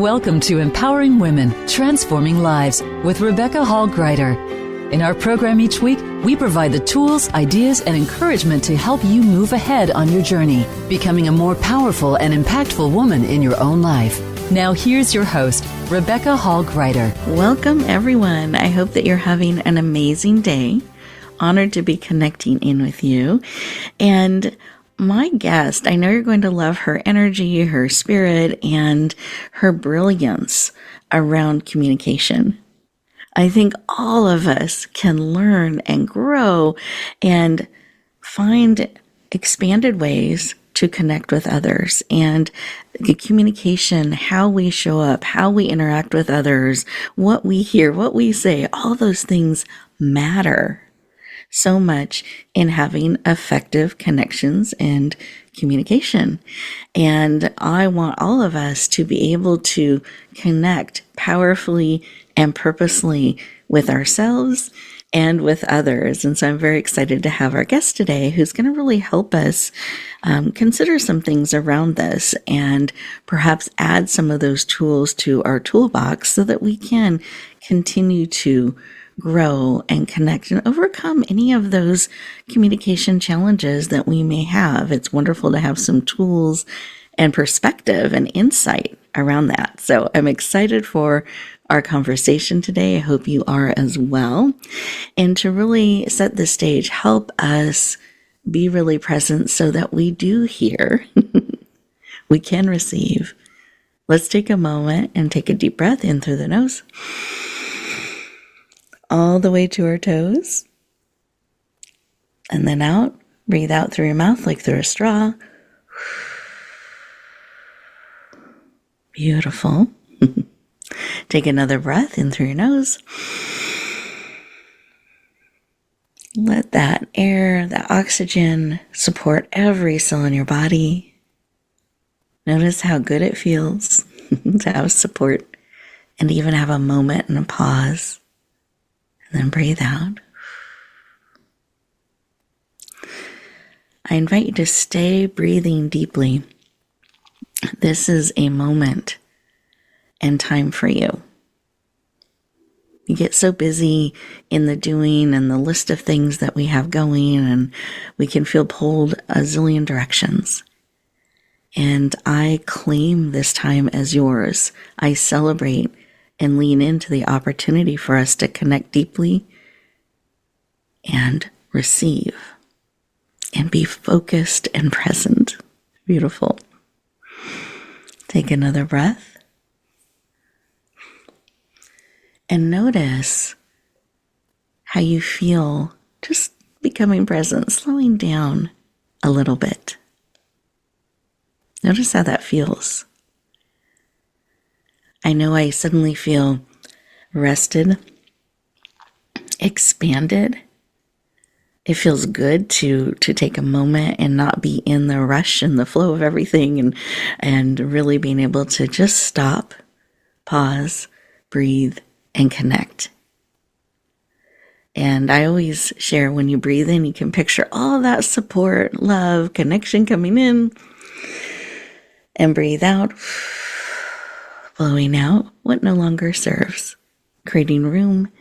Welcome to Empowering Women, Transforming Lives with Rebecca Hall Gruyter. In our program each week, we provide the tools, ideas, and encouragement to help you move ahead on your journey, becoming a more powerful and impactful woman in your own life. Now here's your host, Rebecca Hall Gruyter. Welcome, everyone. I hope that you're having an amazing day. Honored to be connecting in with you. And my guest, I know you're going to love her energy, her spirit, and her brilliance around communication. I think all of us can learn and grow and find expanded ways to connect with others. And the communication, how we show up, how we interact with others, what we hear, what we say, all those things matter so much in having effective connections and communication. And I want all of us to be able to connect powerfully and purposely with ourselves and with others. And so I'm very excited to have our guest today who's going to really help us consider some things around this and perhaps add some of those tools to our toolbox so that we can continue to grow and connect and overcome any of those communication challenges that we may have. It's wonderful to have some tools and perspective and insight around that. So I'm excited for our conversation today. I hope you are as well. And to really set the stage, help us be really present so that we do hear, we can receive. Let's take a moment and take a deep breath in through the nose, all the way to our toes, and then out. Breathe out through your mouth like through a straw. Beautiful. Take another breath in through your nose. Let that air, that oxygen support every cell in your body. Notice how good it feels to have support and even have a moment and a pause. And then breathe out. I invite you to stay breathing deeply. This is a moment and time for you. We get so busy in the doing and the list of things that we have going, and we can feel pulled a zillion directions. And I claim this time as yours. I celebrate and lean into the opportunity for us to connect deeply and receive and be focused and present. Beautiful. Take another breath and notice how you feel just becoming present, slowing down a little bit. Notice how that feels. I know I suddenly feel rested, expanded. It feels good to take a moment and not be in the rush and the flow of everything and really being able to just stop, pause, breathe, and connect. And I always share when you breathe in, you can picture all that support, love, connection coming in, and breathe out. Blowing out what no longer serves, creating room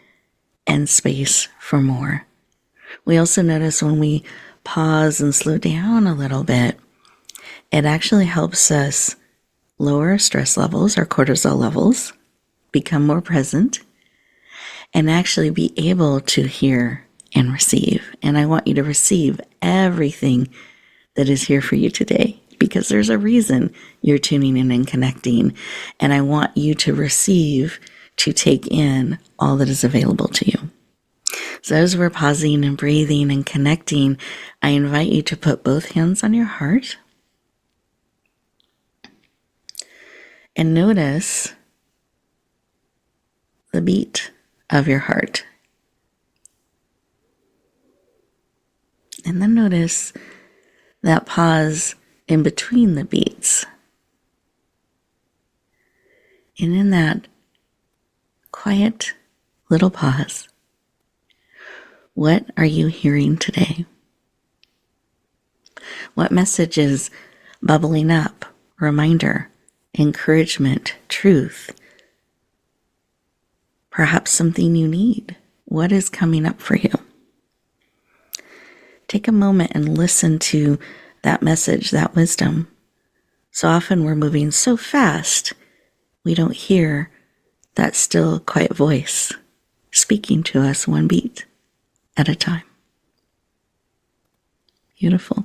and space for more. We also notice when we pause and slow down a little bit, it actually helps us lower our stress levels, our cortisol levels, become more present, and actually be able to hear and receive. And I want you to receive everything that is here for you today, because there's a reason you're tuning in and connecting. And I want you to receive, to take in all that is available to you. So as we're pausing and breathing and connecting, I invite you to put both hands on your heart and notice the beat of your heart. And then notice that pause in between the beats. And in that quiet little pause, what are you hearing today? What message is bubbling up? Reminder, encouragement, truth, perhaps something you need. What is coming up for you? Take a moment and listen to that message, that wisdom. So often we're moving so fast, we don't hear that still, quiet voice speaking to us one beat at a time. Beautiful.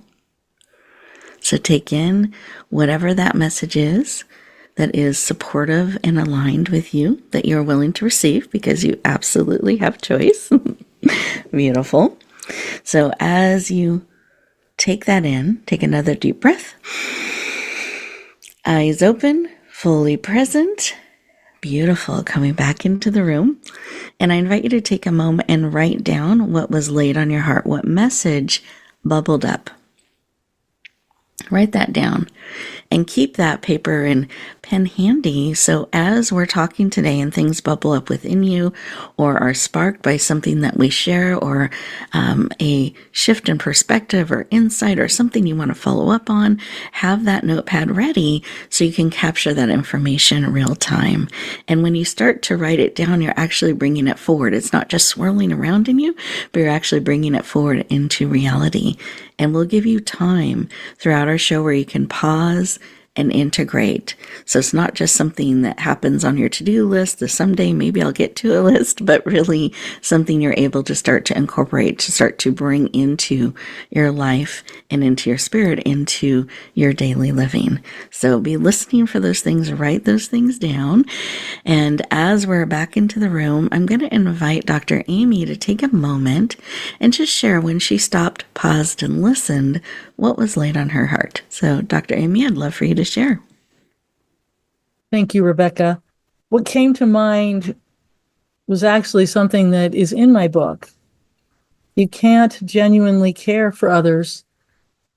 So take in whatever that message is that is supportive and aligned with you, that you're willing to receive because you absolutely have choice. Beautiful. So as you take that in, take another deep breath. Eyes open, fully present. Beautiful. Coming back into the room. And I invite you to take a moment and write down what was laid on your heart, what message bubbled up. Write that down and keep that paper and pen handy. So as we're talking today and things bubble up within you or are sparked by something that we share or a shift in perspective or insight or something you want to follow up on, have that notepad ready so you can capture that information in real time. And when you start to write it down, you're actually bringing it forward. It's not just swirling around in you, but you're actually bringing it forward into reality. And we'll give you time throughout our show where you can pause and integrate. So it's not just something that happens on your to-do list, that someday maybe I'll get to a list, but really something you're able to start to incorporate, to start to bring into your life and into your spirit, into your daily living. So be listening for those things, write those things down. And as we're back into the room, I'm going to invite Dr. Amy to take a moment and just share when she stopped, paused, and listened, what was laid on her heart. So Dr. Amy, I'd love for you to share. Thank you, Rebecca. What came to mind was actually something that is in my book. You can't genuinely care for others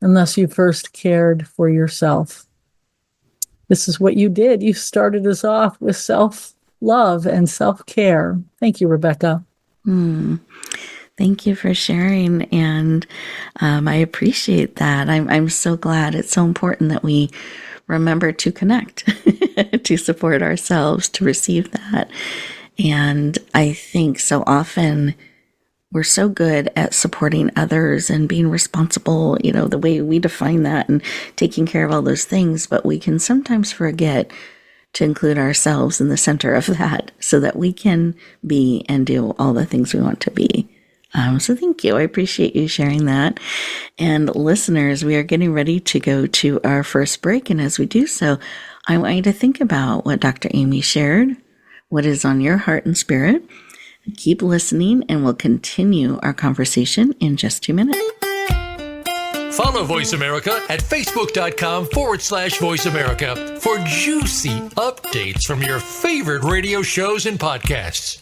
unless you first cared for yourself. This is what you did. You started us off with self-love and self-care. Thank you, Rebecca. Thank you for sharing, and I appreciate that. I'm so glad. It's so important that we remember to connect, to support ourselves, to receive that. And I think so often we're so good at supporting others and being responsible, the way we define that and taking care of all those things, but we can sometimes forget to include ourselves in the center of that so that we can be and do all the things we want to be. So thank you. I appreciate you sharing that. And listeners, we are getting ready to go to our first break. And as we do so, I want you to think about what Dr. Amy shared, what is on your heart and spirit. Keep listening, and we'll continue our conversation in just 2 minutes. Follow Voice America at facebook.com/Voice America for juicy updates from your favorite radio shows and podcasts.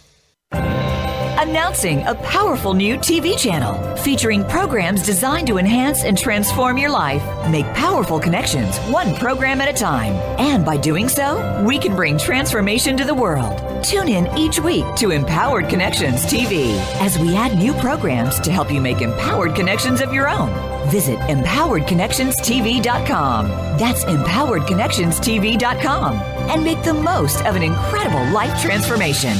Announcing a powerful new TV channel featuring programs designed to enhance and transform your life. Make powerful connections, one program at a time. And by doing so, we can bring transformation to the world. Tune in each week to Empowered Connections TV as we add new programs to help you make empowered connections of your own. Visit empoweredconnectionstv.com. That's empoweredconnectionstv.com. And make the most of an incredible life transformation.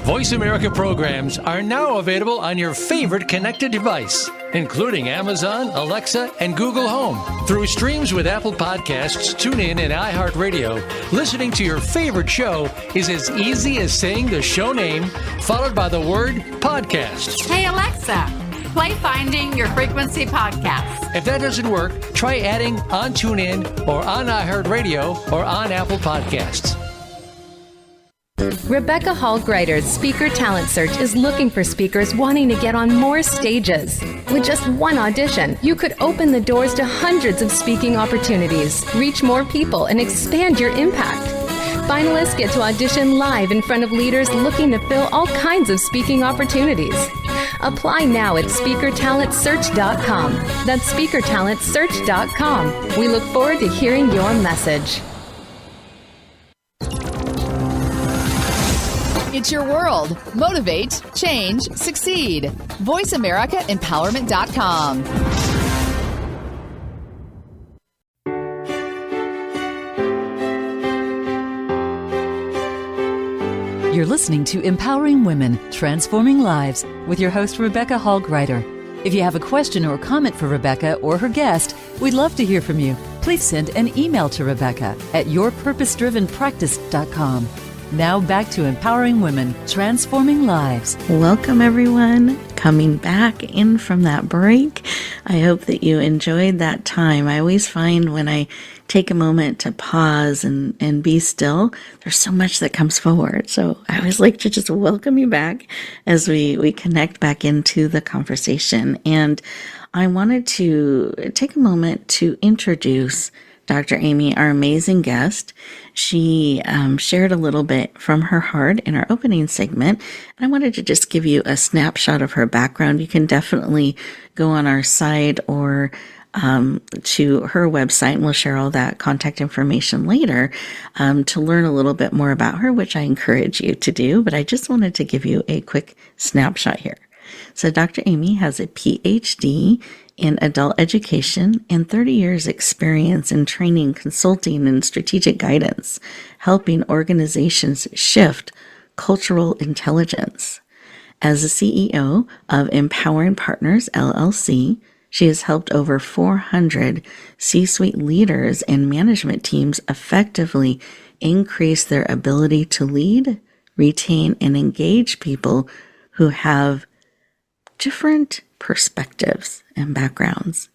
Voice America programs are now available on your favorite connected device, including Amazon, Alexa, and Google Home. Through streams with Apple Podcasts, TuneIn, and iHeartRadio, listening to your favorite show is as easy as saying the show name followed by the word podcast. Hey, Alexa, play Finding Your Frequency podcast. If that doesn't work, try adding on TuneIn or on iHeartRadio or on Apple Podcasts. Rebecca Hall Gruyter's Speaker Talent Search is looking for speakers wanting to get on more stages. With just one audition, you could open the doors to hundreds of speaking opportunities, reach more people, and expand your impact. Finalists get to audition live in front of leaders looking to fill all kinds of speaking opportunities. Apply now at speakertalentsearch.com. That's speakertalentsearch.com. We look forward to hearing your message. It's your world. Motivate, change, succeed. VoiceAmericaEmpowerment.com. You're listening to Empowering Women, Transforming Lives with your host, Rebecca Hall Gruyter. If you have a question or comment for Rebecca or her guest, we'd love to hear from you. Please send an email to Rebecca at yourpurposedrivenpractice.com. Now back to Empowering Women, Transforming Lives. Welcome, everyone. Coming back in from that break. I hope that you enjoyed that time. I always find when I take a moment to pause and be still, there's so much that comes forward. So I always like to just welcome you back as we connect back into the conversation. And I wanted to take a moment to introduce Dr. Amy, our amazing guest. She shared a little bit from her heart in our opening segment, and I wanted to just give you a snapshot of her background. You can definitely go on our site or to her website, and we'll share all that contact information later to learn a little bit more about her, which I encourage you to do. But I just wanted to give you a quick snapshot here. So Dr. Amy has a PhD in adult education and 30 years experience in training, consulting, and strategic guidance, helping organizations shift cultural intelligence. As the CEO of Empowering Partners, LLC, she has helped over 400 C-suite leaders and management teams effectively increase their ability to lead, retain, and engage people who have different perspectives and backgrounds.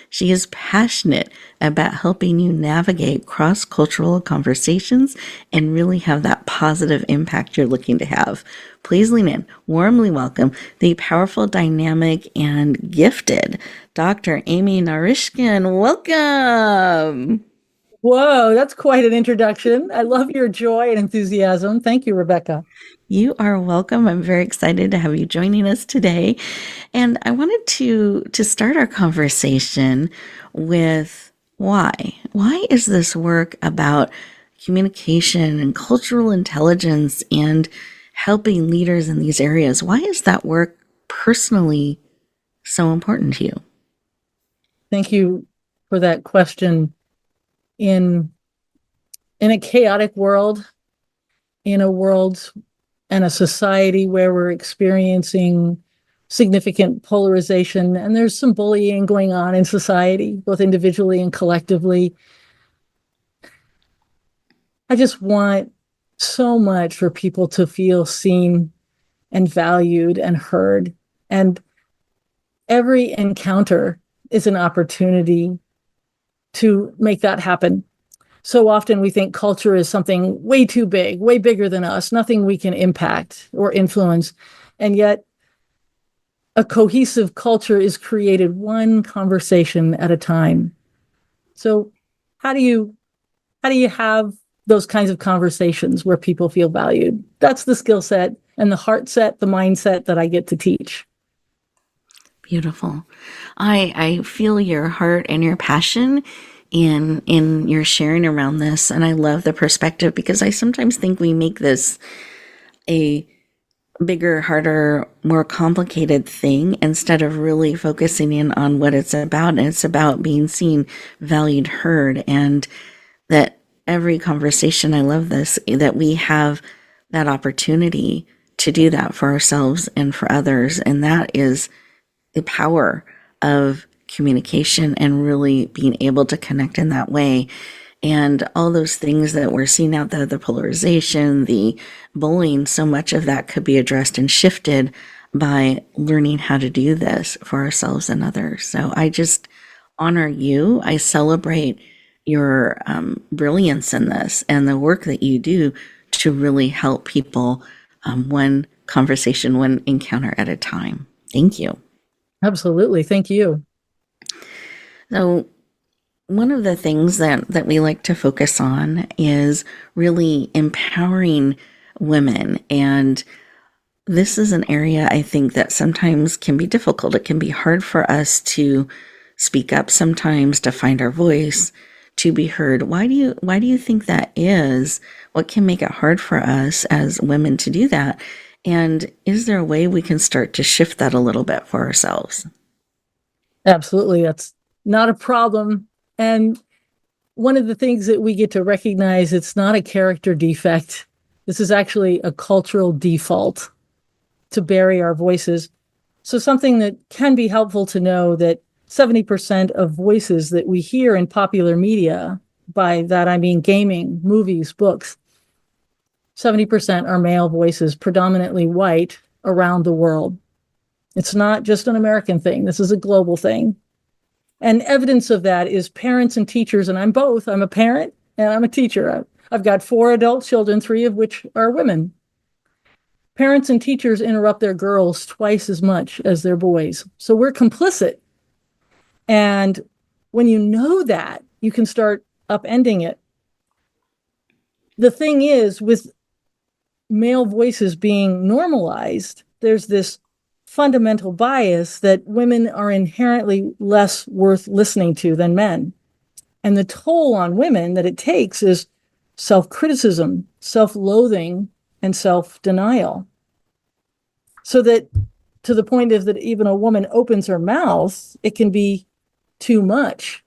She is passionate about helping you navigate cross-cultural conversations and really have that positive impact you're looking to have. Please lean in, warmly welcome the powerful, dynamic, and gifted Dr. Amy Narishkin. Welcome. Whoa, that's quite an introduction. I love your joy and enthusiasm. Thank you, Rebecca. You are welcome. I'm very excited to have you joining us today. And I wanted to start our conversation with why. Why is this work about communication and cultural intelligence and helping leaders in these areas? Why is that work personally so important to you? Thank you for that question. In a chaotic world, in a world and a society where we're experiencing significant polarization, and there's some bullying going on in society, both individually and collectively, I just want so much for people to feel seen and valued and heard. And every encounter is an opportunity to make that happen. So often we think culture is something way too big, way bigger than us, nothing we can impact or influence. And yet a cohesive culture is created one conversation at a time. So how do you have those kinds of conversations where people feel valued? That's the skill set and the heart set, the mindset that I get to teach. Beautiful. I feel your heart and your passion in your sharing around this. And I love the perspective because I sometimes think we make this a bigger, harder, more complicated thing instead of really focusing in on what it's about. And it's about being seen, valued, heard, and that every conversation, I love this, that we have that opportunity to do that for ourselves and for others. And that is the power of communication and really being able to connect in that way. And all those things that we're seeing out there, the polarization, the bullying, so much of that could be addressed and shifted by learning how to do this for ourselves and others. So I just honor you. I celebrate your brilliance in this and the work that you do to really help people one conversation, one encounter at a time. Thank you. Absolutely. Thank you. So one of the things that we like to focus on is really empowering women. And this is an area I think that sometimes can be difficult. It can be hard for us to speak up sometimes, to find our voice, to be heard. Why do you think that is? What can make it hard for us as women to do that? And is there a way we can start to shift that a little bit for ourselves? Absolutely. That's not a problem. And one of the things that we get to recognize, it's not a character defect. This is actually a cultural default to bury our voices. So something that can be helpful to know that 70% of voices that we hear in popular media, by that I mean gaming, movies, books, 70% are male voices, predominantly white, around the world. It's not just an American thing. This is a global thing. And evidence of that is parents and teachers, and I'm both. I'm a parent and I'm a teacher. I've got 4 adult children, 3 of which are women. Parents and teachers interrupt their girls twice as much as their boys. So we're complicit. And when you know that, you can start upending it. The thing is, with male voices being normalized, there's this fundamental bias that women are inherently less worth listening to than men. And the toll on women that it takes is self-criticism, self-loathing, and self-denial. So that to the point of that even a woman opens her mouth, it can be too much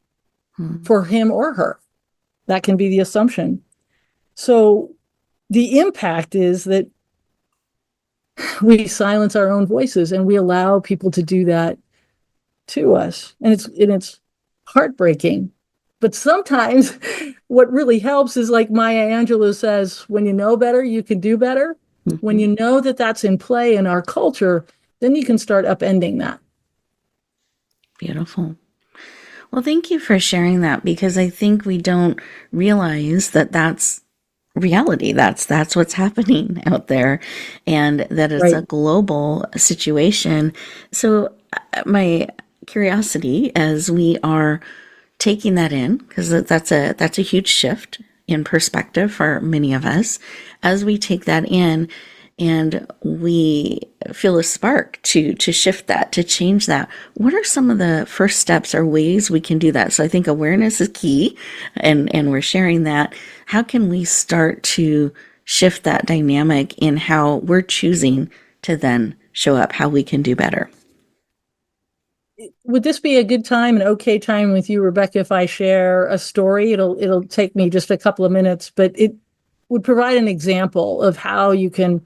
for him or her. That can be the assumption. So the impact is that we silence our own voices and we allow people to do that to us. And it's heartbreaking. But sometimes what really helps is, like Maya Angelou says, when you know better, you can do better. Mm-hmm. When you know that that's in play in our culture, then you can start upending that. Beautiful. Well, thank you for sharing that, because I think we don't realize that that's reality. That's what's happening out there, and that it's a global situation. So my curiosity, as we are taking that in, because that's a huge shift in perspective for many of us, as we take that in and we feel a spark to shift that, to change that, what are some of the first steps or ways we can do that? So I think awareness is key, and we're sharing that. How can we start to shift that dynamic in how we're choosing to then show up, how we can do better? Would this be a good time, an okay time with you, Rebecca, if I share a story? It'll take me just a couple of minutes, but it would provide an example of how you can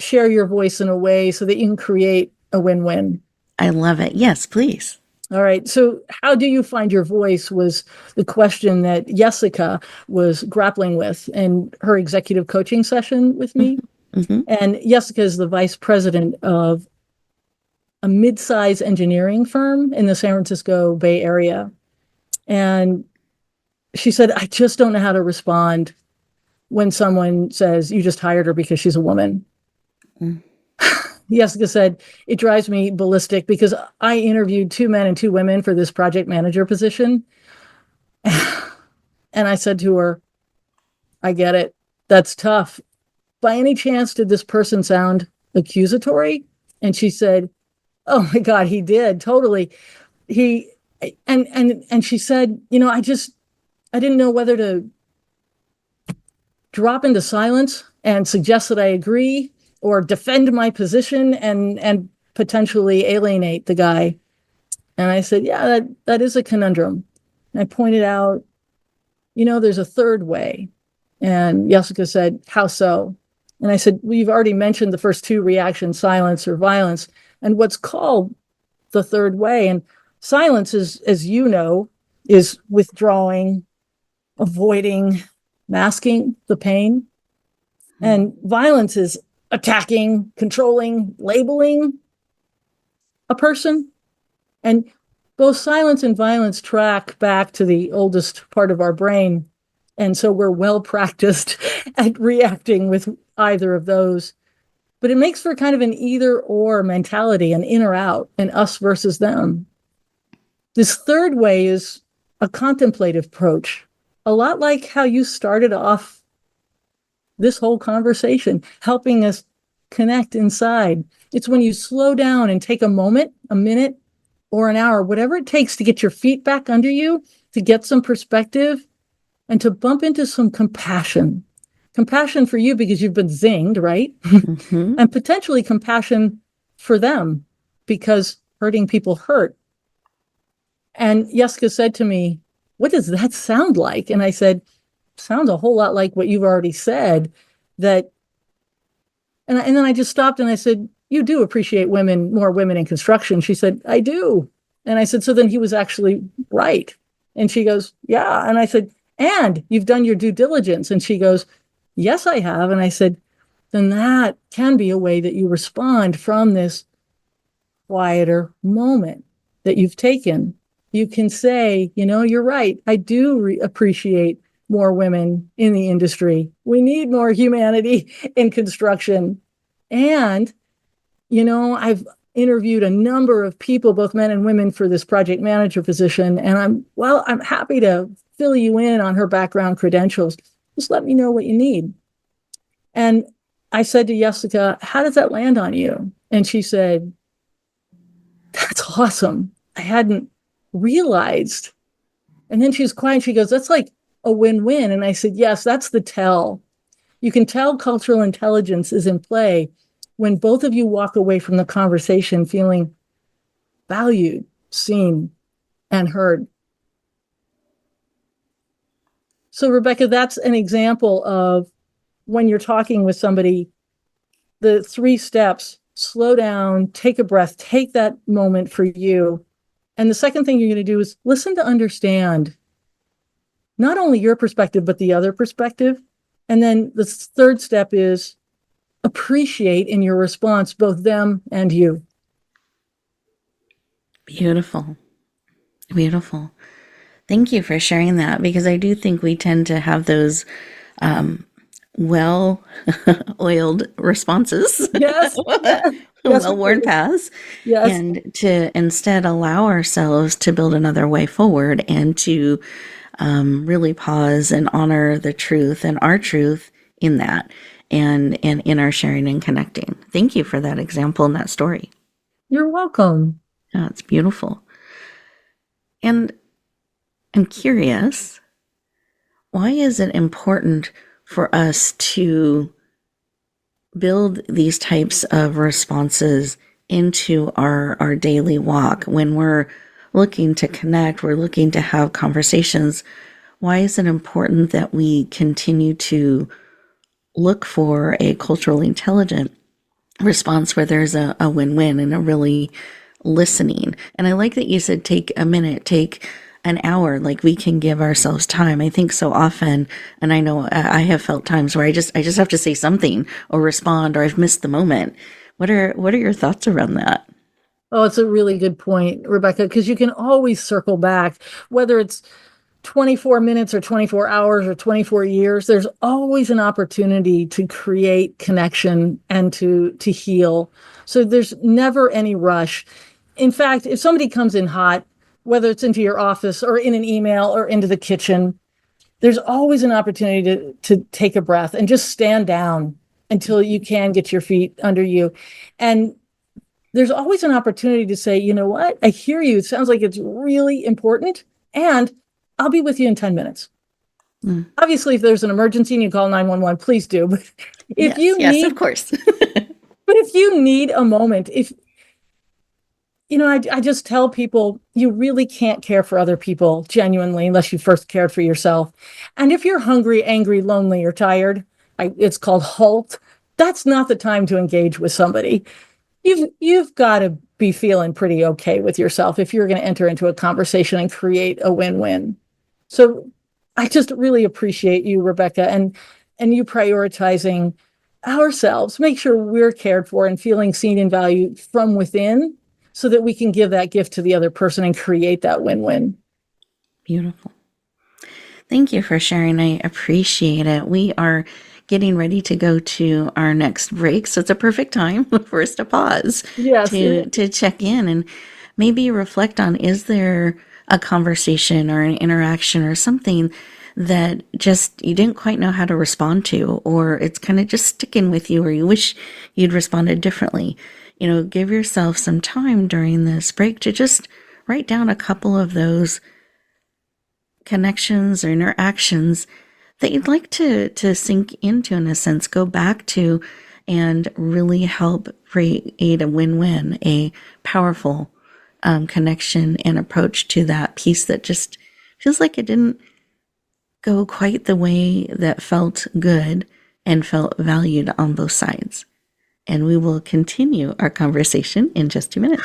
share your voice in a way so that you can create a win-win. I love it. Yes, please. All right. So how do you find your voice was the question that Jessica was grappling with in her executive coaching session with me. Mm-hmm. And Jessica is the vice president of a mid-size engineering firm in the San Francisco Bay Area. And she said, I just don't know how to respond when someone says, you just hired her because she's a woman. Mm. Jessica said, it drives me ballistic because I interviewed 2 men and 2 women for this project manager position. And I said to her, I get it. That's tough. By any chance, did this person sound accusatory? And she said, oh my God, he did. Totally. And she said, I didn't know whether to drop into silence and suggest that I agree or defend my position and potentially alienate the guy. And I said, yeah, that is a conundrum. And I pointed out, there's a third way. And Jessica said, how so? And I said, well, you've already mentioned the first 2 reactions, silence or violence, and what's called the third way. And silence is, as you know, is withdrawing, avoiding, masking the pain. And violence is attacking, controlling, labeling a person. And both silence and violence track back to the oldest part of our brain. And so we're well practiced at reacting with either of those. But it makes for kind of an either or mentality, an in or out, an us versus them. This third way is a contemplative approach, a lot like how you started off this whole conversation, helping us connect inside. It's when you slow down and take a moment, a minute, or an hour, whatever it takes to get your feet back under you, to get some perspective, and to bump into some compassion. Compassion for you because you've been zinged, right? Mm-hmm. And potentially compassion for them because hurting people hurt. And Jessica said to me, what does that sound like? And I said, sounds a whole lot like what you've already said, that And then I just stopped and I said, you do appreciate more women in construction. She said, I do. And I said, so then he was actually right. And she goes, yeah. And I said, and you've done your due diligence. And she goes, yes, I have. And I said, then that can be a way that you respond from this quieter moment that you've taken. You can say, you're right. I do appreciate more women in the industry. We need more humanity in construction. And, I've interviewed a number of people, both men and women, for this project manager position. And I'm happy to fill you in on her background credentials. Just let me know what you need. And I said to Jessica, how does that land on you? And she said, that's awesome. I hadn't realized. And then she was quiet and she goes, that's like a win-win. And I said, yes, that's the tell. You can tell cultural intelligence is in play when both of you walk away from the conversation feeling valued, seen, and heard. So, Rebecca, that's an example of when you're talking with somebody, the 3 steps: slow down, take a breath, take that moment for you. And the second thing you're going to do is listen to understand not only your perspective, but the other perspective. And then the third step is appreciate in your response both them and you. Beautiful. Beautiful. Thank you for sharing that, because I do think we tend to have those well-oiled responses. Yes. Well-worn paths. Yes. And to instead allow ourselves to build another way forward and to really pause and honor the truth and our truth in that and in our sharing and connecting. Thank you for that example and that story. You're welcome. Yeah, it's beautiful. And I'm curious, why is it important for us to build these types of responses into our daily walk when we're looking to connect, we're looking to have conversations? Why is it important that we continue to look for a culturally intelligent response where there's a win-win and a really listening? And I like that you said take a minute, take an hour, like we can give ourselves time. I think so often, and I know I have felt times where I just have to say something or respond, or I've missed the moment. What are your thoughts around that? Oh, it's a really good point, Rebecca, because you can always circle back, whether it's 24 minutes or 24 hours or 24 years, there's always an opportunity to create connection and to heal. So there's never any rush. In fact, if somebody comes in hot, whether it's into your office or in an email or into the kitchen, there's always an opportunity to take a breath and just stand down until you can get your feet under you. And there's always an opportunity to say, you know what, I hear you. It sounds like it's really important. And I'll be with you in 10 minutes. Obviously, if there's an emergency and you call 911, please do. But if yes, of course. But if you need a moment, I just tell people you really can't care for other people genuinely unless you first cared for yourself. And if you're hungry, angry, lonely, or tired, it's called halt. That's not the time to engage with somebody. You've got to be feeling pretty okay with yourself if you're going to enter into a conversation and create a win-win. So I just really appreciate you, Rebecca, and you prioritizing ourselves. Make sure we're cared for and feeling seen and valued from within so that we can give that gift to the other person and create that win-win. Beautiful. Thank you for sharing. I appreciate it. We are getting ready to go to our next break, so it's a perfect time for us to pause to check in and maybe reflect on, is there a conversation or an interaction or something that just you didn't quite know how to respond to, or it's kind of just sticking with you, or you wish you'd responded differently. Give yourself some time during this break to just write down a couple of those connections or interactions that you'd like to sink into, in a sense, go back to, and really help create a win-win, a powerful connection and approach to that piece that just feels like it didn't go quite the way that felt good and felt valued on both sides. and we will continue our conversation in just 2 minutes.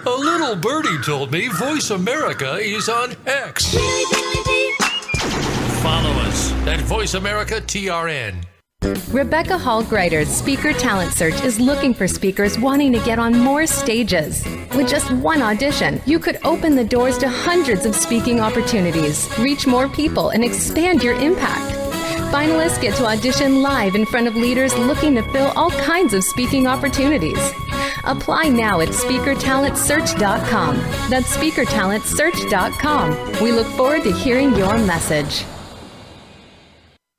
A little birdie told me Voice America is on X. Follow us at Voice America TRN. Rebecca Hall Gruyter's Speaker Talent Search is looking for speakers wanting to get on more stages. With just one audition, you could open the doors to hundreds of speaking opportunities, reach more people, and expand your impact. Finalists get to audition live in front of leaders looking to fill all kinds of speaking opportunities. Apply now at speakertalentsearch.com. That's speakertalentsearch.com. We look forward to hearing your message.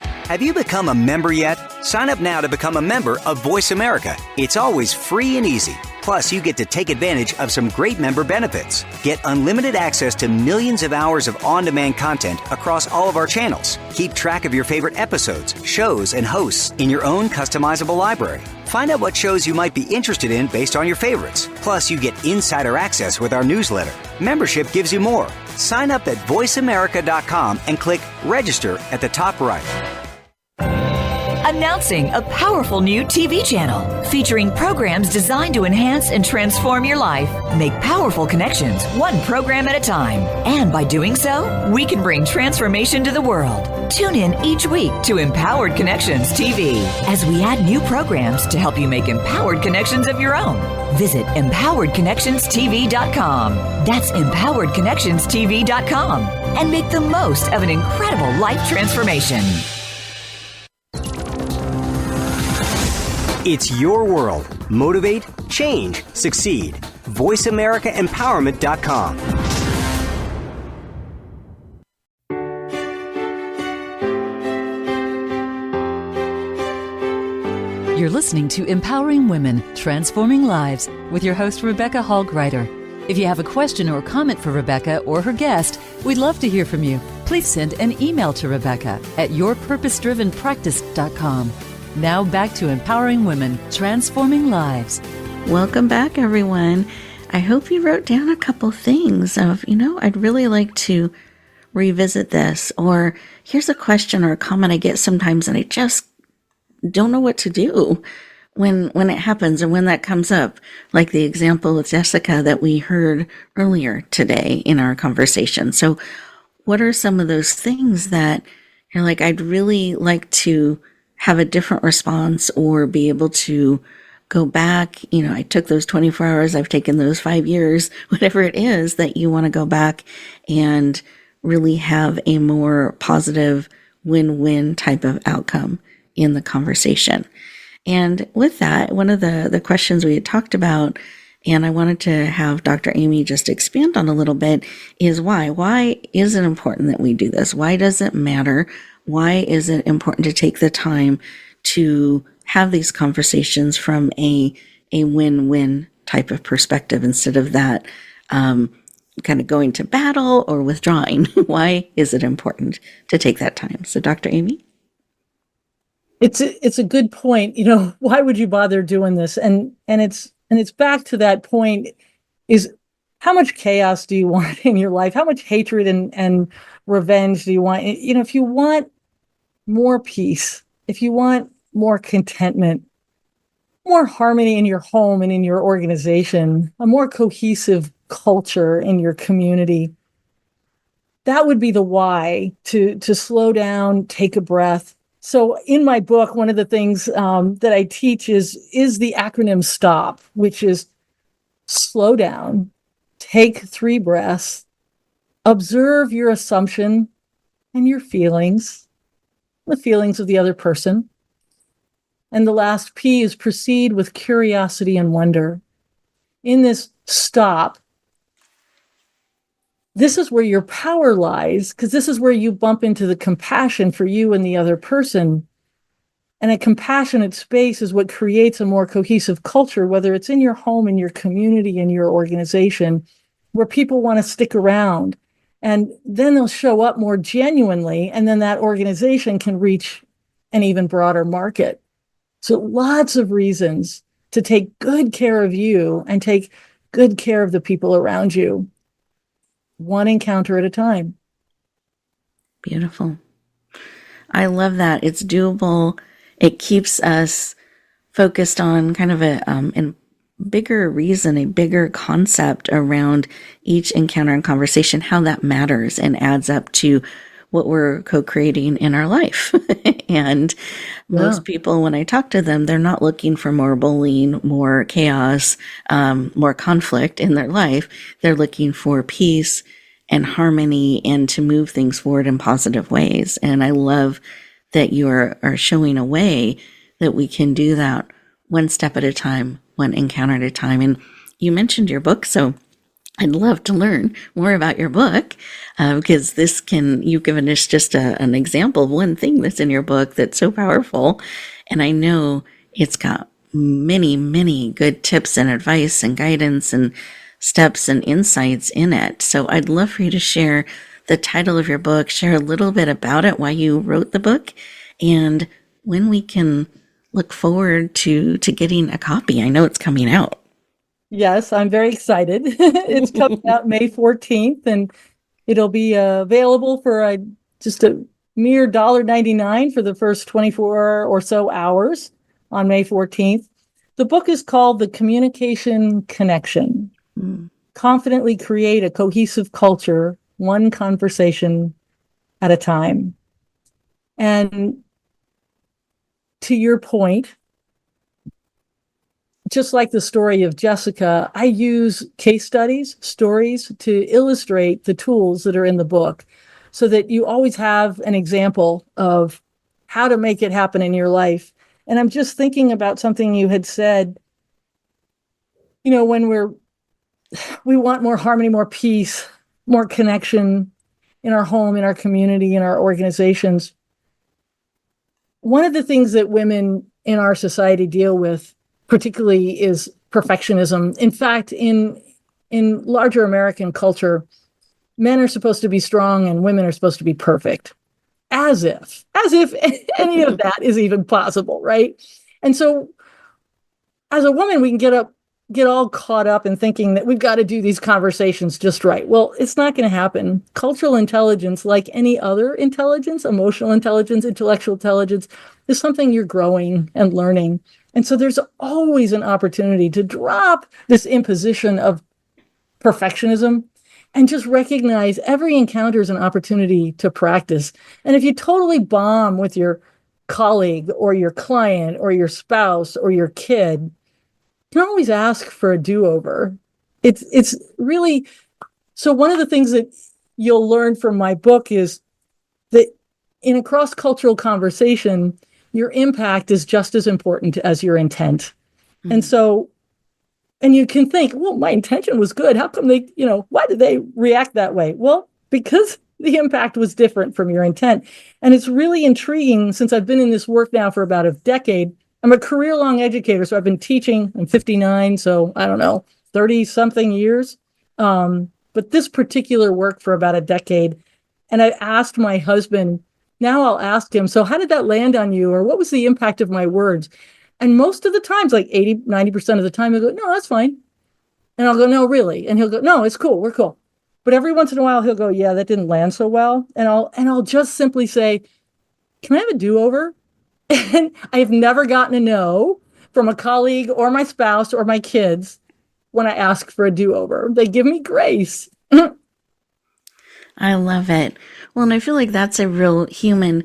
Have you become a member yet? Sign up now to become a member of Voice America. It's always free and easy. Plus, you get to take advantage of some great member benefits. Get unlimited access to millions of hours of on-demand content across all of our channels. Keep track of your favorite episodes, shows, and hosts in your own customizable library. Find out what shows you might be interested in based on your favorites. Plus, you get insider access with our newsletter. Membership gives you more. Sign up at voiceamerica.com and click Register at the top right. Announcing a powerful new TV channel featuring programs designed to enhance and transform your life. Make powerful connections, one program at a time. And by doing so, we can bring transformation to the world. Tune in each week to Empowered Connections TV as we add new programs to help you make empowered connections of your own. Visit empoweredconnectionstv.com. That's empoweredconnectionstv.com. And make the most of an incredible life transformation. It's your world. Motivate, change, succeed. VoiceAmericaEmpowerment.com. You're listening to Empowering Women, Transforming Lives with your host, Rebecca Hall Gruyter. If you have a question or comment for Rebecca or her guest, we'd love to hear from you. Please send an email to Rebecca at yourpurposedrivenpractice.com. Now back to Empowering Women, Transforming Lives. Welcome back, everyone. I hope you wrote down a couple things of, I'd really like to revisit this, or here's a question or a comment I get sometimes and I just don't know what to do when it happens and when that comes up, like the example with Jessica that we heard earlier today in our conversation. So what are some of those things that you're like, I'd really like to have a different response or be able to go back? I took those 24 hours, I've taken those 5 years, whatever it is that you want to go back and really have a more positive win-win type of outcome in the conversation. And with that, one of the questions we had talked about, and I wanted to have Dr. Amy just expand on a little bit, is why? Why is it important that we do this? Why does it matter? Why is it important to take the time to have these conversations from a win-win type of perspective instead of that kind of going to battle or withdrawing? Why is it important to take that time? So, Dr. Amy? It's a good point. Why would you bother doing this? And it's back to that point, is how much chaos do you want in your life? How much hatred and revenge do you want? If you want more peace, if you want more contentment, more harmony in your home and in your organization, a more cohesive culture in your community, that would be the why, to slow down, take a breath. So in my book, one of the things that I teach is the acronym STOP, which is slow down, take 3 breaths, observe your assumption and your feelings, the feelings of the other person. And the last P is proceed with curiosity and wonder. In this stop, this is where your power lies, because this is where you bump into the compassion for you and the other person. And a compassionate space is what creates a more cohesive culture, whether it's in your home, in your community, in your organization, where people want to stick around. And then they'll show up more genuinely, and then that organization can reach an even broader market. So lots of reasons to take good care of you and take good care of the people around you, one encounter at a time. Beautiful. I love that. It's doable. It keeps us focused on kind of a bigger reason, a bigger concept around each encounter and conversation, how that matters and adds up to what we're co-creating in our life. And most people, when I talk to them, they're not looking for more bullying, more chaos, more conflict in their life. They're looking for peace and harmony and to move things forward in positive ways. And I love that you are showing a way that we can do that one step at a time, one encounter at a time. And you mentioned your book, so I'd love to learn more about your book, because you've given us just an example of one thing that's in your book that's so powerful. And I know it's got many, many good tips and advice and guidance and steps and insights in it. So I'd love for you to share the title of your book, share a little bit about it, why you wrote the book, and when we can look forward to getting a copy. I know it's coming out. Yes, I'm very excited. It's coming out May 14th, and it'll be available for just a mere $1.99 for the first 24 or so hours on May 14th. The book is called The Communication Connection. Confidently create a cohesive culture, one conversation at a time. And to your point, just like the story of Jessica, I use case studies, stories to illustrate the tools that are in the book so that you always have an example of how to make it happen in your life. And I'm just thinking about something you had said, when we want more harmony, more peace, more connection in our home, in our community, in our organizations. One of the things that women in our society deal with particularly is perfectionism. In fact, in larger American culture, men are supposed to be strong and women are supposed to be perfect, as if any of that is even possible, right? And so as a woman, we can get all caught up in thinking that we've got to do these conversations just right. Well, it's not going to happen. Cultural intelligence, like any other intelligence, emotional intelligence, intellectual intelligence, is something you're growing and learning. And so there's always an opportunity to drop this imposition of perfectionism and just recognize every encounter is an opportunity to practice. And if you totally bomb with your colleague or your client or your spouse or your kid, you can always ask for a do-over. It's really, so one of the things that you'll learn from my book is that in a cross-cultural conversation, your impact is just as important as your intent. Mm-hmm. And you can think, well, my intention was good. How come why did they react that way? Well, because the impact was different from your intent. And it's really intriguing, since I've been in this work now for about a decade. I'm a career-long educator, so I've been teaching. I'm 59, so I don't know, 30-something years. But this particular work for about a decade. And I asked my husband, now I'll ask him, so how did that land on you? Or what was the impact of my words? And most of the times, like 80-90% of the time, he'll go, no, that's fine. And I'll go, no, really? And he'll go, no, it's cool. We're cool. But every once in a while, he'll go, yeah, that didn't land so well. And I'll just simply say, can I have a do-over? And I've never gotten a no from a colleague or my spouse or my kids when I ask for a do-over. They give me grace. I love it. Well, and I feel like that's a real human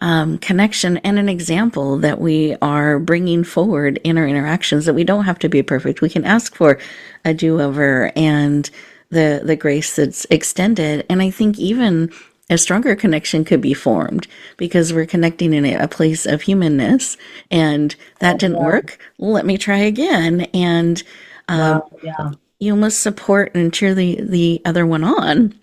connection and an example that we are bringing forward in our interactions, that we don't have to be perfect. We can ask for a do-over and the grace that's extended. And I think even a stronger connection could be formed because we're connecting in a place of humanness, and that didn't work. Let me try again. And you must support and cheer the other one on.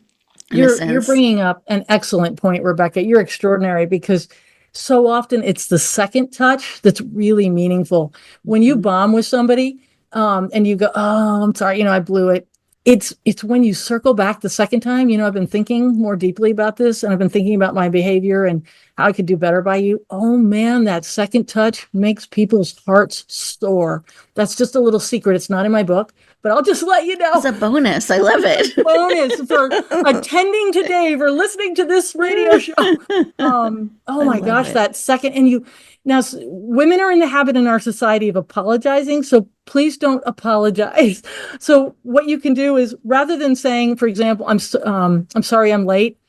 You're bringing up an excellent point, Rebecca. You're extraordinary, because so often it's the second touch that's really meaningful. When you bomb with somebody and you go, oh, I'm sorry, I blew it. It's when you circle back the second time, I've been thinking more deeply about this, and I've been thinking about my behavior, and how I could do better by you. Oh man, that second touch makes people's hearts soar. That's just a little secret. It's not in my book, but I'll just let you know. It's a bonus. I love it. Bonus for attending today, for listening to this radio show. Oh my gosh, that second, and you now, women are in the habit in our society of apologizing, so please don't apologize. So what you can do is, rather than saying, for example, I'm sorry I'm late,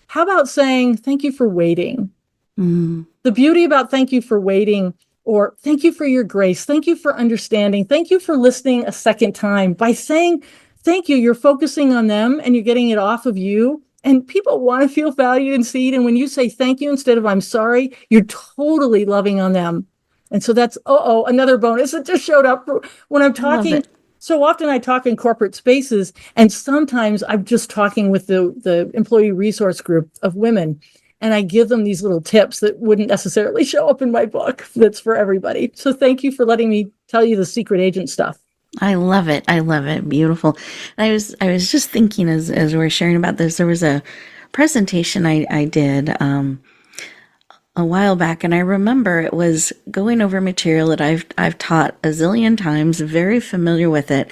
how about saying thank you for waiting? The beauty about thank you for waiting, or thank you for your grace, thank you for understanding, thank you for listening a second time. By saying thank you, you're focusing on them and you're getting it off of you. And people want to feel valued and seen. And when you say thank you instead of I'm sorry, you're totally loving on them. And so that's, another bonus that just showed up when I'm talking. So often I talk in corporate spaces, and sometimes I'm just talking with the employee resource group of women. And I give them these little tips that wouldn't necessarily show up in my book. That's for everybody. So thank you for letting me tell you the secret agent stuff. I love it. I love it. Beautiful. And I was just thinking as we were sharing about this, there was a presentation I did a while back, and I remember it was going over material that I've taught a zillion times, very familiar with it.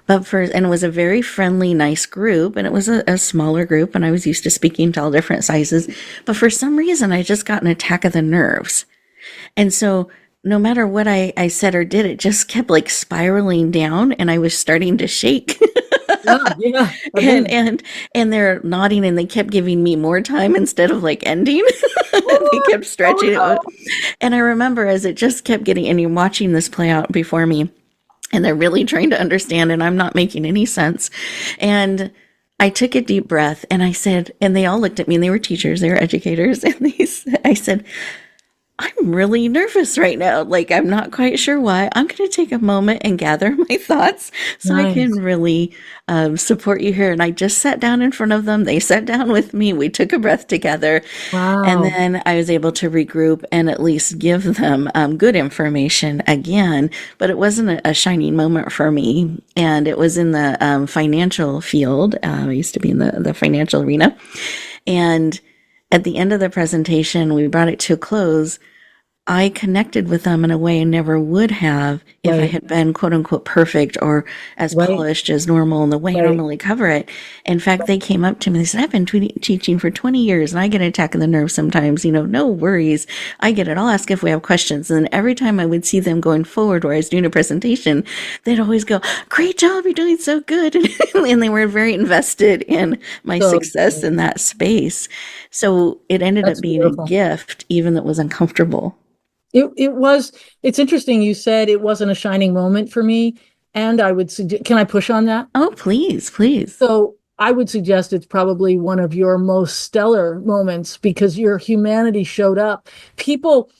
And it was a very friendly, nice group, and it was a smaller group, and I was used to speaking to all different sizes. But for some reason, I just got an attack of the nerves. And so no matter what I said or did, it just kept like spiraling down, and I was starting to shake. Yeah. And they're nodding, and they kept giving me more time instead of like ending. They kept stretching it. And I remember as it just kept getting, and you're watching this play out before me, and they're really trying to understand, and I'm not making any sense. And I took a deep breath, and I said, and they all looked at me, and they were teachers, they were educators, and I said, I'm really nervous right now. Like, I'm not quite sure why. I'm going to take a moment and gather my thoughts so I can really support you here. And I just sat down in front of them. They sat down with me. We took a breath together. Wow. And then I was able to regroup and at least give them good information again. But it wasn't a shining moment for me. And it was in the financial field. I used to be in the financial arena. And at the end of the presentation, we brought it to a close. I connected with them in a way I never would have if I had been quote unquote perfect or as polished as normal in the way I normally cover it. In fact, they came up to me and they said, I've been teaching for 20 years and I get an attack of the nerves sometimes, no worries. I get it. I'll ask if we have questions. And then every time I would see them going forward where I was doing a presentation, they'd always go, great job. You're doing so good. And they were very invested in my success in that space. So it ended up being a gift, even though it was uncomfortable. It's interesting. You said it wasn't a shining moment for me. And I would suggest, can I push on that? Oh, please. So I would suggest it's probably one of your most stellar moments because your humanity showed up. People,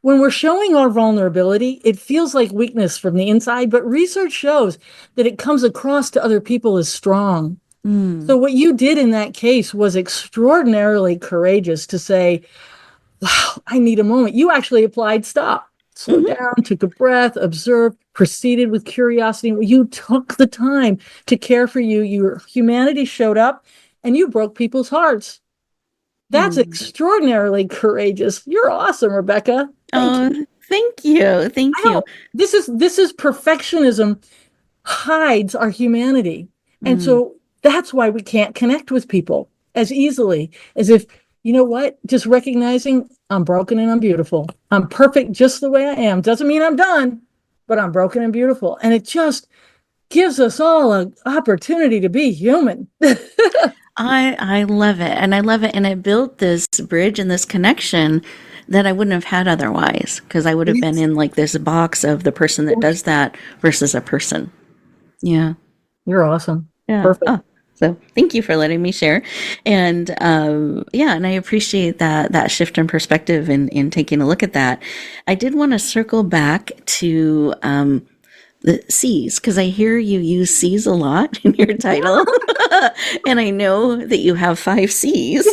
when we're showing our vulnerability, it feels like weakness from the inside, but research shows that it comes across to other people as strong. So what you did in that case was extraordinarily courageous to say, wow, I need a moment. You actually applied stop, slow down, took a breath, observed, proceeded with curiosity. You took the time to care for you. Your humanity showed up and you broke people's hearts. That's extraordinarily courageous. You're awesome, Rebecca. Thank you. Thank you. This is perfectionism hides our humanity. And so that's why we can't connect with people as easily as if, you know what? Just recognizing I'm broken and I'm beautiful. I'm perfect just the way I am. Doesn't mean I'm done, but I'm broken and beautiful. And it just gives us all an opportunity to be human. I love it. And I love it. And it built this bridge and this connection that I wouldn't have had otherwise, because I would have been in like this box of the person that does that versus a person. Yeah. You're awesome. Yeah. Perfect. So thank you for letting me share. And and I appreciate that shift in perspective and taking a look at that. I did want to circle back to the C's, because I hear you use C's a lot in your title. And I know that you have 5 C's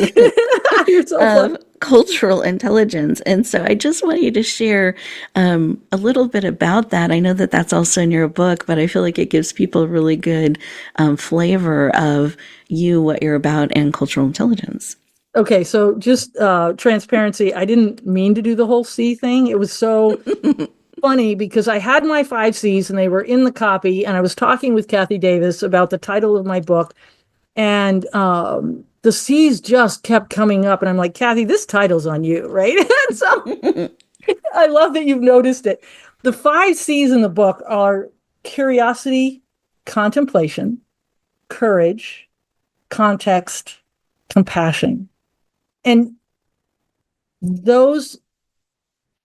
of cultural intelligence. And so I just want you to share a little bit about that. I know that that's also in your book, but I feel like it gives people a really good flavor of you, what you're about, and cultural intelligence. Okay, so just transparency. I didn't mean to do the whole C thing. It was so funny because I had my 5 Cs and they were in the copy, and I was talking with Kathy Davis about the title of my book, and the C's just kept coming up, and I'm like, Kathy, this title's on you, right? And so I love that you've noticed it. The 5 C's in the book are curiosity, contemplation, courage, context, compassion. And those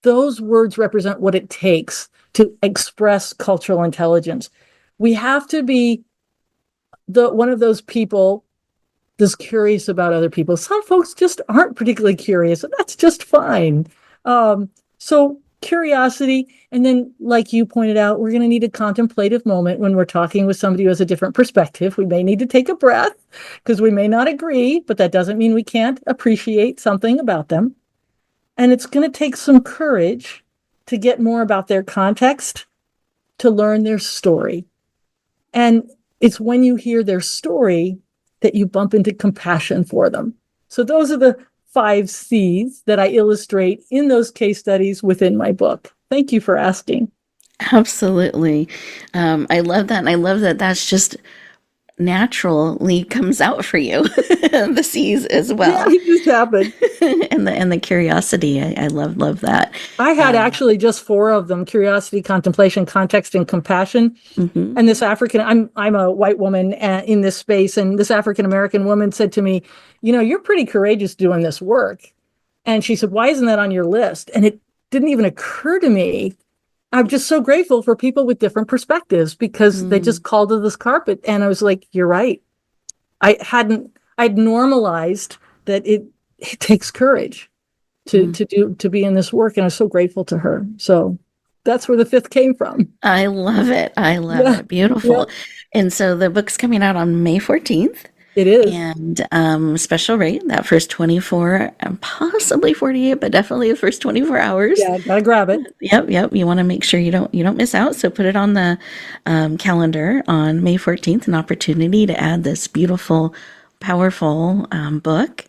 words represent what it takes to express cultural intelligence. We have to be one of those people that's curious about other people. Some folks just aren't particularly curious, and that's just fine. So curiosity, and then, like you pointed out, we're going to need a contemplative moment when we're talking with somebody who has a different perspective. We may need to take a breath because we may not agree, but that doesn't mean we can't appreciate something about them. And it's going to take some courage to get more about their context, to learn their story. And it's when you hear their story that you bump into compassion for them. So those are the 5 C's that I illustrate in those case studies within my book. Thank you for asking. Absolutely. I love that. And I love that that's just naturally comes out for you, the C's as well. Yeah, it just happened. and the curiosity. I love that. I had actually just 4 of them: curiosity, contemplation, context, and compassion. Mm-hmm. And this I'm a white woman in this space, and this African-American woman said to me, you're pretty courageous doing this work. And she said, why isn't that on your list? And it didn't even occur to me. I'm just so grateful for people with different perspectives because they just called to this carpet. And I was like, you're right. I'd normalized that it takes courage to be in this work. And I was so grateful to her. So that's where the 5th came from. I love it. I love it. Beautiful. Yeah. And so the book's coming out on May 14th. It is. And special rate, that first 24 and possibly 48, but definitely the first 24 hours. Yeah, gotta grab it. Yep. You want to make sure you don't miss out. So put it on the calendar on May 14th, an opportunity to add this beautiful, powerful book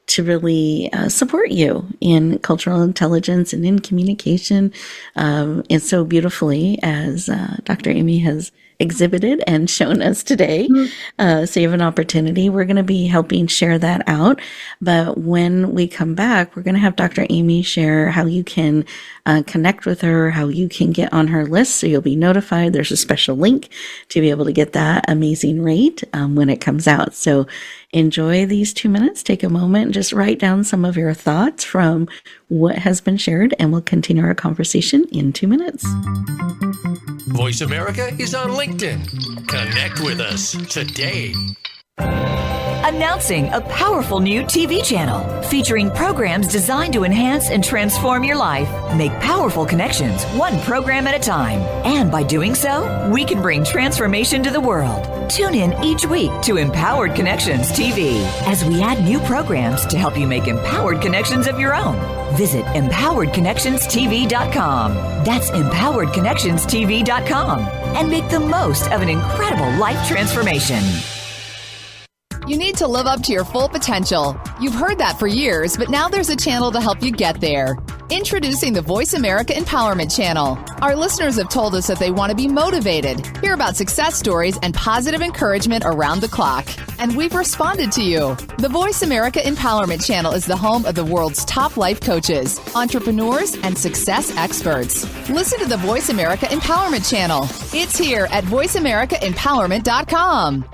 to really support you in cultural intelligence and in communication. And so beautifully, as Dr. Amy has exhibited and shown us today. So you have an opportunity. We're going to be helping share that out. But when we come back, we're going to have Dr. Amy share how you can connect with her, how you can get on her list so you'll be notified. There's a special link to be able to get that amazing rate when it comes out. So enjoy these 2 minutes. Take a moment and just write down some of your thoughts from what has been shared, and we'll continue our conversation in 2 minutes. Voice America is on LinkedIn. Connect with us today. Announcing a powerful new TV channel featuring programs designed to enhance and transform your life. Make powerful connections, one program at a time. And by doing so, we can bring transformation to the world. Tune in each week to Empowered Connections TV as we add new programs to help you make empowered connections of your own. Visit empoweredconnectionstv.com. That's empoweredconnectionstv.com. And make the most of an incredible life transformation. You need to live up to your full potential. You've heard that for years, but now there's a channel to help you get there. Introducing the Voice America Empowerment Channel. Our listeners have told us that they want to be motivated, hear about success stories, and positive encouragement around the clock. And we've responded to you. The Voice America Empowerment Channel is the home of the world's top life coaches, entrepreneurs, and success experts. Listen to the Voice America Empowerment Channel. It's here at voiceamericaempowerment.com.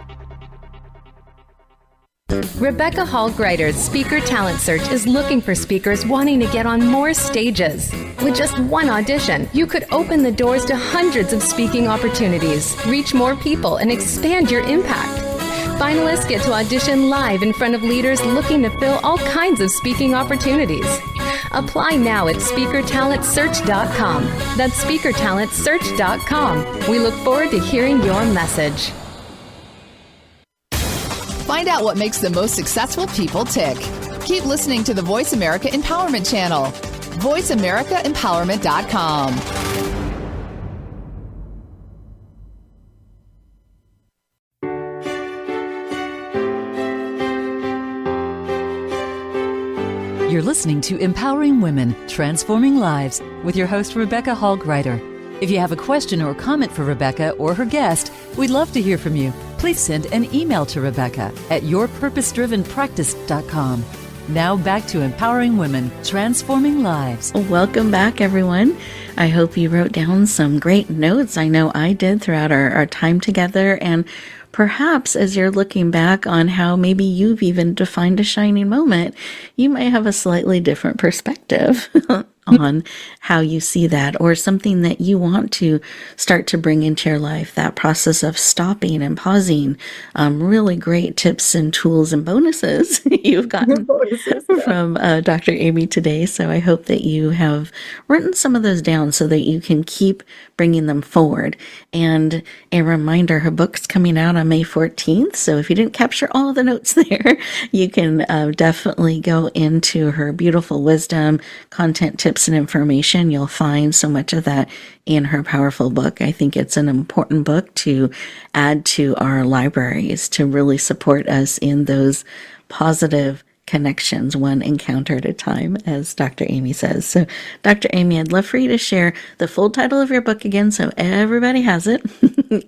Rebecca Hall Gruyter's Speaker Talent Search is looking for speakers wanting to get on more stages. With just one audition, you could open the doors to hundreds of speaking opportunities, reach more people, and expand your impact. Finalists get to audition live in front of leaders looking to fill all kinds of speaking opportunities. Apply now at speakertalentsearch.com. That's speakertalentsearch.com. We look forward to hearing your message. Find out what makes the most successful people tick. Keep listening to the Voice America Empowerment Channel. voiceamericaempowerment.com. You're listening to Empowering Women, Transforming Lives with your host, Rebecca Hall-Gruyter. If you have a question or comment for Rebecca or her guest, we'd love to hear from you. Please send an email to Rebecca at yourpurposedrivenpractice.com. Now back to Empowering Women, Transforming Lives. Welcome back, everyone. I hope you wrote down some great notes. I know I did throughout our time together. And perhaps as you're looking back on how maybe you've even defined a shining moment, you might have a slightly different perspective on how you see that, or something that you want to start to bring into your life, that process of stopping and pausing. Really great tips and tools and bonuses you've gotten from Dr. Amy today. So I hope that you have written some of those down so that you can keep bringing them forward. And a reminder, her book's coming out on May 14th. So if you didn't capture all the notes there, you can definitely go into her beautiful wisdom, content, tips, and information. You'll find so much of that in her powerful book. I think it's an important book to add to our libraries to really support us in those positive connections, one encounter at a time, as Dr. Amy says. So, Dr. Amy, I'd love for you to share the full title of your book again so everybody has it.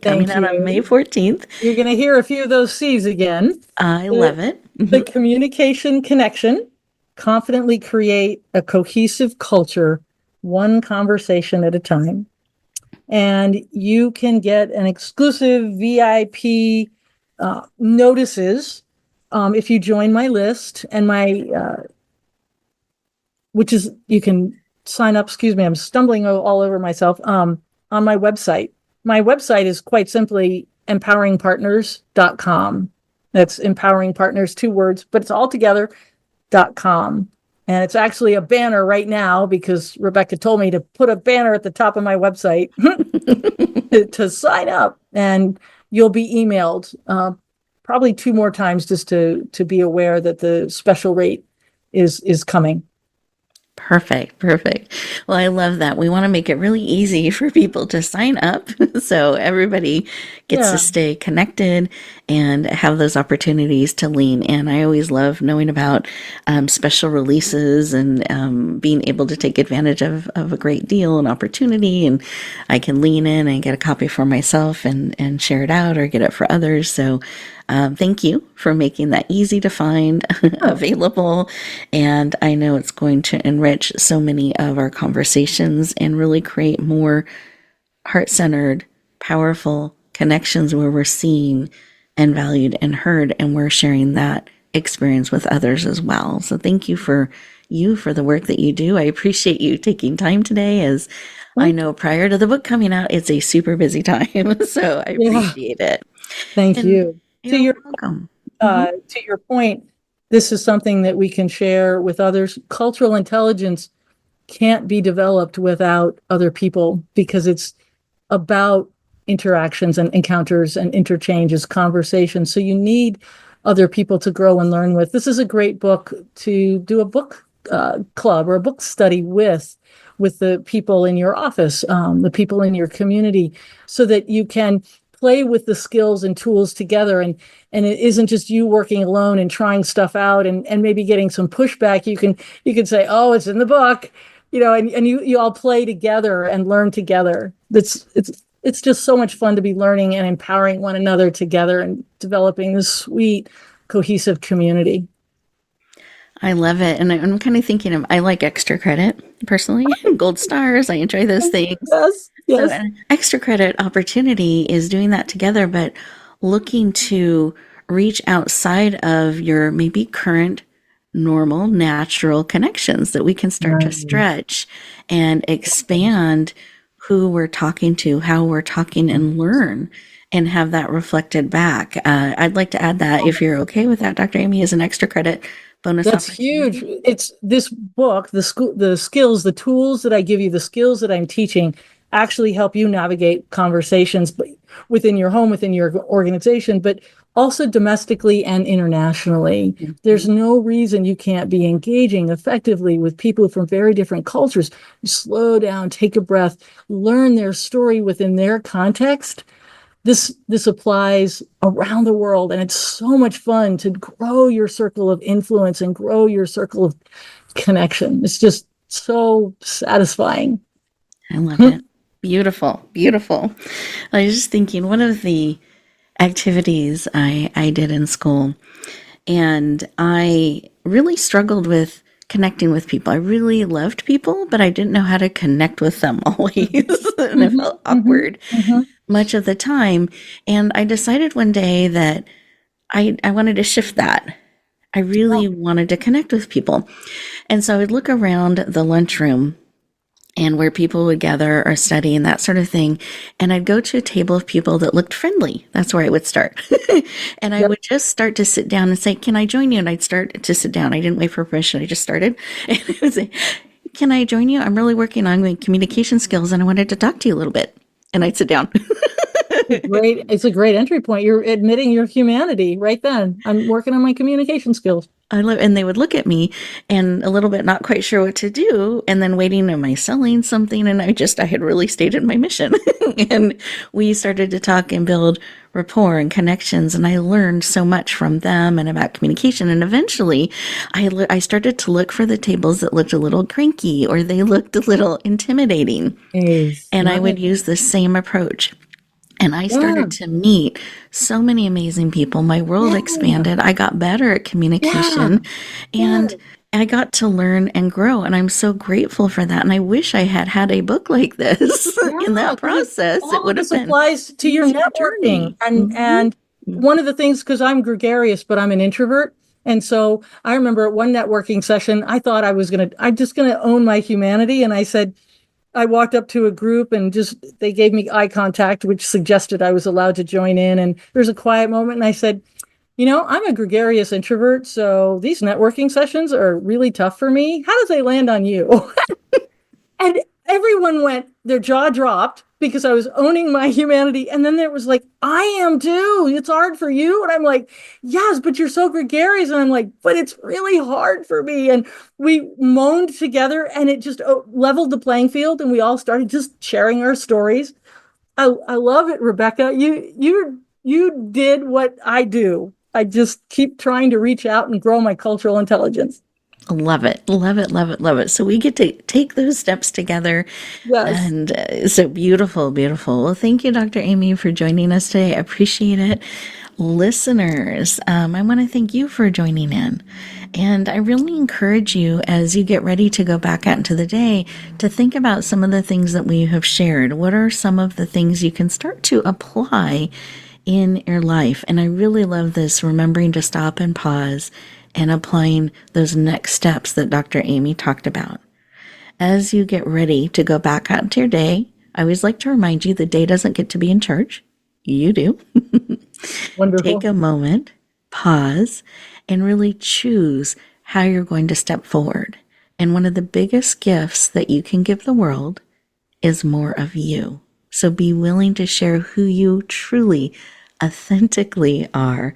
Coming out on May 14th. You're going to hear a few of those C's again. I love it. The communication connection. Confidently create a cohesive culture, one conversation at a time. And you can get an exclusive VIP notices if you join my list, and which is, you can sign up, I'm stumbling all over myself, on my website. My website is quite simply empoweringpartners.com. That's empowering partners, 2 words, but it's all together. .com. And it's actually a banner right now because Rebecca told me to put a banner at the top of my website to sign up, and you'll be emailed probably 2 more times just to be aware that the special rate is coming. Perfect. Well, I love that. We want to make it really easy for people to sign up so everybody gets to stay connected and have those opportunities to lean in. I always love knowing about special releases and being able to take advantage of a great deal and opportunity. And I can lean in and get a copy for myself and share it out or get it for others. So thank you for making that easy to find, available. And I know it's going to enrich so many of our conversations and really create more heart-centered, powerful connections where we're seen and valued and heard, and we're sharing that experience with others as well. So thank you for the work that you do. I appreciate you taking time today, as I know prior to the book coming out, it's a super busy time. So I appreciate it. Thank you. You're welcome. To your point, this is something that we can share with others. Cultural intelligence can't be developed without other people, because it's about interactions and encounters and interchanges, conversations. So you need other people to grow and learn with. This is a great book to do a book club or a book study with the people in your office, the people in your community, so that you can play with the skills and tools together, and it isn't just you working alone and trying stuff out and maybe getting some pushback. You can say, oh, it's in the book, and you all play together and learn together. It's just so much fun to be learning and empowering one another together and developing this sweet, cohesive community. I love it. And I'm kind of thinking I like extra credit personally, gold stars. I enjoy those things. Yes. So an extra credit opportunity is doing that together, but looking to reach outside of your maybe current, normal, natural connections, that we can start to stretch and expand who we're talking to, how we're talking, and learn and have that reflected back. I'd like to add that, if you're okay with that, Dr. Amy, as an extra credit bonus. That's huge. It's this book, the skills, the tools that I give you, the skills that I'm teaching actually help you navigate conversations within your home, within your organization, but also domestically and internationally. Mm-hmm. There's no reason you can't be engaging effectively with people from very different cultures. Slow down, take a breath, learn their story within their context. This applies around the world, and it's so much fun to grow your circle of influence and grow your circle of connection. It's just so satisfying. I love it. Beautiful, beautiful. I was just thinking, one of the activities I did in school, and I really struggled with connecting with people. I really loved people, but I didn't know how to connect with them always. And it felt awkward much of the time. And I decided one day that I wanted to shift that. I really wanted to connect with people. And so I would look around the lunchroom and where people would gather or study and that sort of thing. And I'd go to a table of people that looked friendly. That's where I would start. And I would just start to sit down and say, can I join you? And I'd start to sit down. I didn't wait for permission. I just started. And I would say, can I join you? I'm really working on my communication skills and I wanted to talk to you a little bit. And I'd sit down. It's a great entry point. You're admitting your humanity right then. I'm working on my communication skills. And they would look at me and a little bit not quite sure what to do, and then waiting, am I selling something? And I had really stated my mission. And we started to talk and build rapport and connections, and I learned so much from them and about communication. And eventually I started to look for the tables that looked a little cranky or they looked a little intimidating. Yes. And I would use the same approach. And I started to meet so many amazing people. My world expanded. I got better at communication and I got to learn and grow. And I'm so grateful for that. And I wish I had had a book like this in that process. It would have been applies to your networking. And one of the things, because I'm gregarious, but I'm an introvert. And so I remember at one networking session, I thought I'm just going to own my humanity. And I walked up to a group and they gave me eye contact, which suggested I was allowed to join in. And there's a quiet moment. And I said, I'm a gregarious introvert, so these networking sessions are really tough for me. How does they land on you? And everyone their jaw dropped because I was owning my humanity. And then there was like, I am too. It's hard for you. And I'm like, yes, but you're so gregarious. And I'm like, but it's really hard for me. And we moaned together and it just leveled the playing field. And we all started just sharing our stories. I love it, Rebecca. You did what I do. I just keep trying to reach out and grow my cultural intelligence. Love it. Love it. Love it. Love it. So we get to take those steps together. Yes. And so beautiful, beautiful. Well, thank you, Dr. Amy, for joining us today. I appreciate it. Listeners, I want to thank you for joining in. And I really encourage you, as you get ready to go back out into the day, to think about some of the things that we have shared. What are some of the things you can start to apply in your life? And I really love this, remembering to stop and pause and applying those next steps that Dr. Amy talked about. As you get ready to go back out into your day, I always like to remind you the day doesn't get to be in charge. You do. Wonderful. Take a moment, pause, and really choose how you're going to step forward. And one of the biggest gifts that you can give the world is more of you. So be willing to share who you truly, authentically are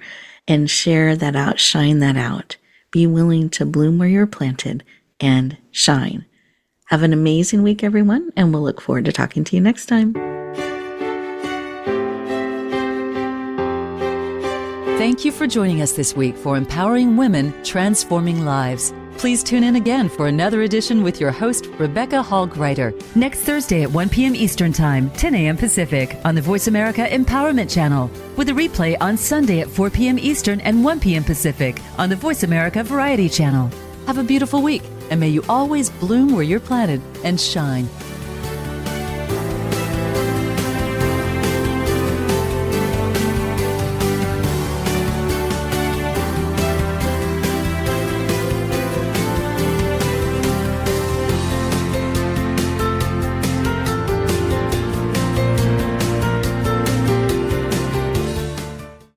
and share that out, shine that out. Be willing to bloom where you're planted and shine. Have an amazing week, everyone, and we'll look forward to talking to you next time. Thank you for joining us this week for Empowering Women, Transforming Lives. Please tune in again for another edition with your host, Rebecca Hall-Gruyter, next Thursday at 1 p.m. Eastern Time, 10 a.m. Pacific, on the Voice America Empowerment Channel, with a replay on Sunday at 4 p.m. Eastern and 1 p.m. Pacific on the Voice America Variety Channel. Have a beautiful week, and may you always bloom where you're planted and shine.